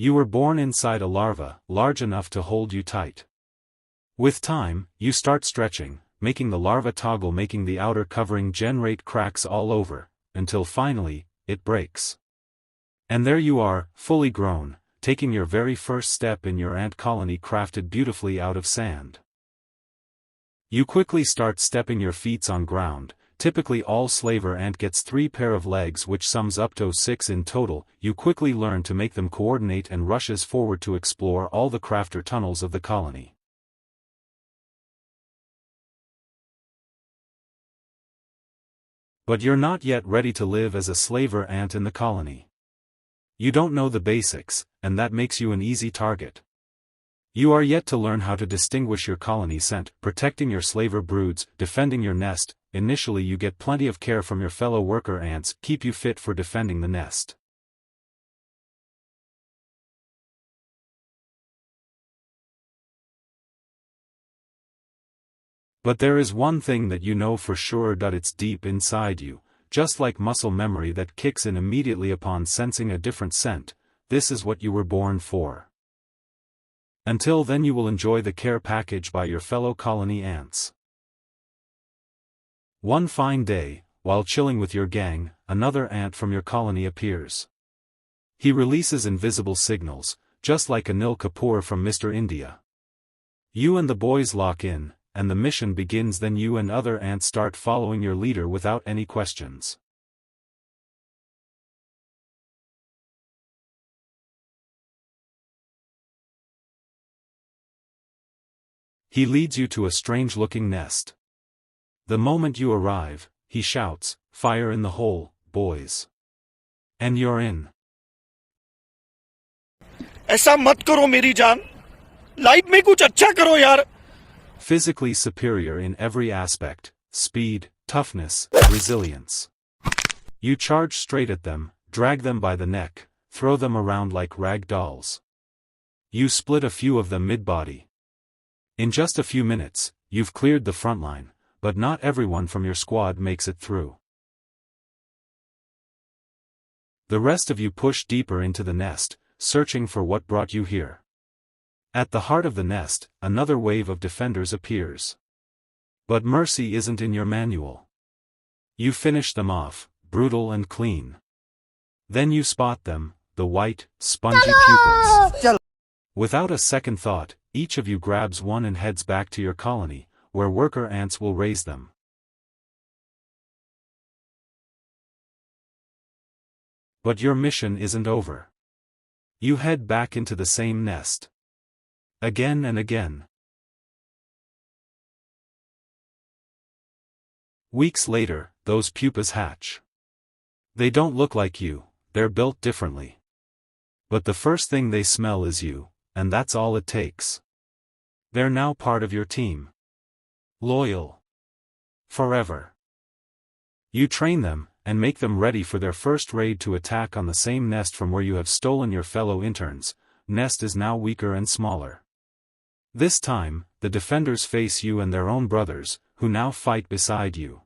You were born inside a larva, large enough to hold you tight. With time, you start stretching, making the larva toggle, making the outer covering generate cracks all over, until finally, it breaks. And there you are, fully grown, taking your very first step in your ant colony crafted beautifully out of sand. You quickly start stepping your feet on ground. Typically all slaver ant gets 3 pair of legs, which sums up to 6 in total. You quickly learn to make them coordinate and rushes forward to explore all the crafter tunnels of the colony. But you're not yet ready to live as a slaver ant in the colony. You don't know the basics, and that makes you an easy target. You are yet to learn how to distinguish your colony scent, protecting your slaver broods, defending your nest. Initially you get plenty of care from your fellow worker ants, keep you fit for defending the nest. But there is one thing that you know for sure, that it's deep inside you, just like muscle memory that kicks in immediately upon sensing a different scent. This is what you were born for. Until then you will enjoy the care package by your fellow colony ants. One fine day, while chilling with your gang, another ant from your colony appears. He releases invisible signals, just like Anil Kapoor from Mr. India. You and the boys lock in, and the mission begins. Then you and other ants start following your leader without any questions. He leads you to a strange-looking nest. The moment you arrive, he shouts, "Fire in the hole, boys." And you're in. ऐसा मत करो मेरी जान, life में कुछ अच्छा करो यार. Physically superior in every aspect: speed, toughness, resilience. You charge straight at them, drag them by the neck, throw them around like rag dolls. You split a few of them mid-body. In just a few minutes, you've cleared the front line, but not everyone from your squad makes it through. The rest of you push deeper into the nest, searching for what brought you here. At the heart of the nest, another wave of defenders appears. But mercy isn't in your manual. You finish them off, brutal and clean. Then you spot them, the white, spongy pupas. Without a second thought, each of you grabs one and heads back to your colony, where worker ants will raise them. But your mission isn't over. You head back into the same nest. Again and again. Weeks later, those pupas hatch. They don't look like you, they're built differently. But the first thing they smell is you, and that's all it takes. They're now part of your team. Loyal. Forever. You train them, and make them ready for their first raid to attack on the same nest from where you have stolen your fellow interns. Nest is now weaker and smaller. This time, the defenders face you and their own brothers, who now fight beside you.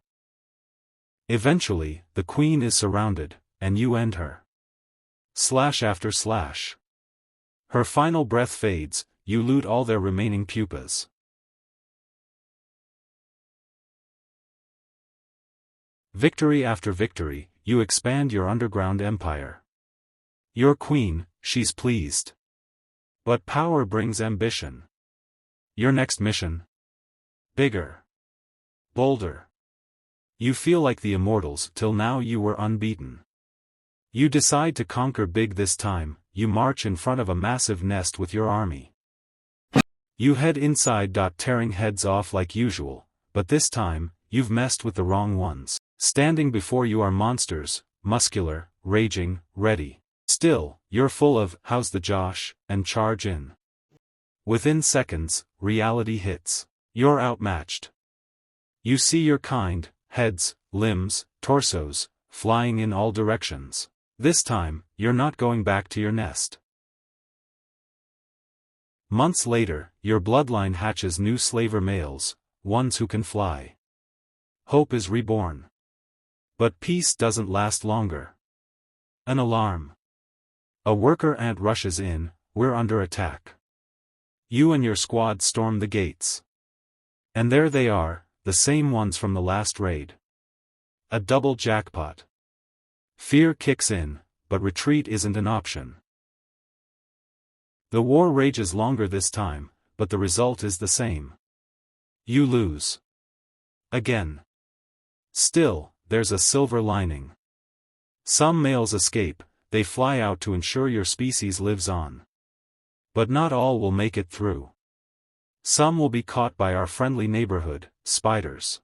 Eventually, the queen is surrounded, and you end her. Slash after slash. Her final breath fades, you loot all their remaining pupas. Victory after victory, you expand your underground empire. Your queen, she's pleased. But power brings ambition. Your next mission? Bigger. Bolder. You feel like the immortals. Till now you were unbeaten. You decide to conquer big this time. You march in front of a massive nest with your army. You head inside. Tearing heads off like usual, but this time, you've messed with the wrong ones. Standing before you are monsters, muscular, raging, ready. Still, you're full of, "How's the Josh?" and charge in. Within seconds, reality hits. You're outmatched. You see your kind, heads, limbs, torsos, flying in all directions. This time, you're not going back to your nest. Months later, your bloodline hatches new slaver males, ones who can fly. Hope is reborn. But peace doesn't last longer. An alarm. A worker ant rushes in, we're under attack. You and your squad storm the gates. And there they are, the same ones from the last raid. A double jackpot. Fear kicks in, but retreat isn't an option. The war rages longer this time, but the result is the same. You lose. Again. Still, there's a silver lining. Some males escape, they fly out to ensure your species lives on. But not all will make it through. Some will be caught by our friendly neighborhood, spiders.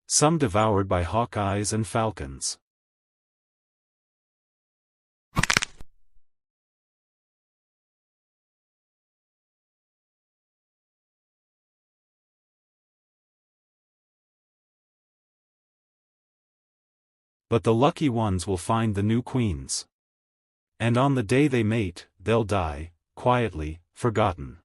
Some devoured by hawkeyes and falcons. But the lucky ones will find the new queens. And on the day they mate, they'll die, quietly, forgotten.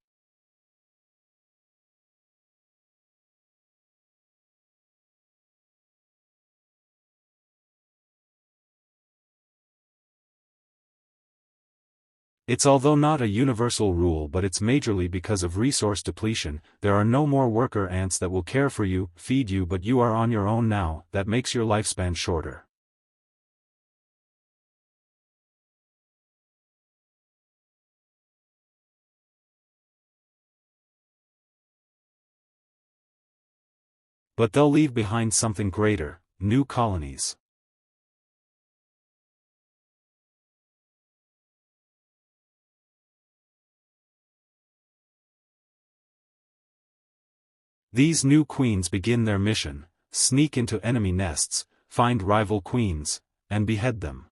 It's although not a universal rule, but it's majorly because of resource depletion. There are no more worker ants that will care for you, feed you, but you are on your own now. That makes your lifespan shorter. But they'll leave behind something greater, new colonies. These new queens begin their mission, sneak into enemy nests, find rival queens, and behead them.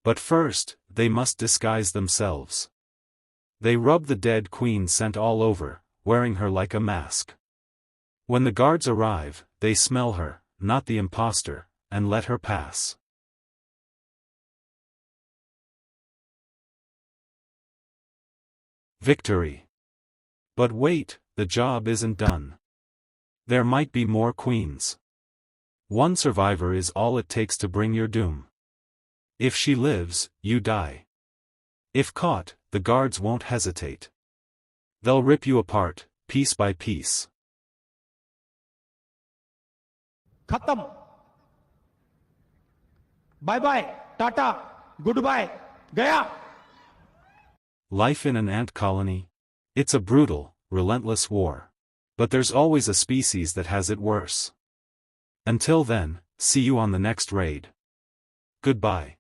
But first, they must disguise themselves. They rub the dead queen scent all over, wearing her like a mask. When the guards arrive, they smell her, not the imposter, and let her pass. Victory. But wait, the job isn't done. There might be more queens. One survivor is all it takes to bring your doom. If she lives, you die. If caught, the guards won't hesitate. They'll rip you apart, piece by piece. Khatam. Bye bye, tata, goodbye, gaya. Life in an ant colony? It's a brutal, relentless war. But there's always a species that has it worse. Until then, see you on the next raid. Goodbye.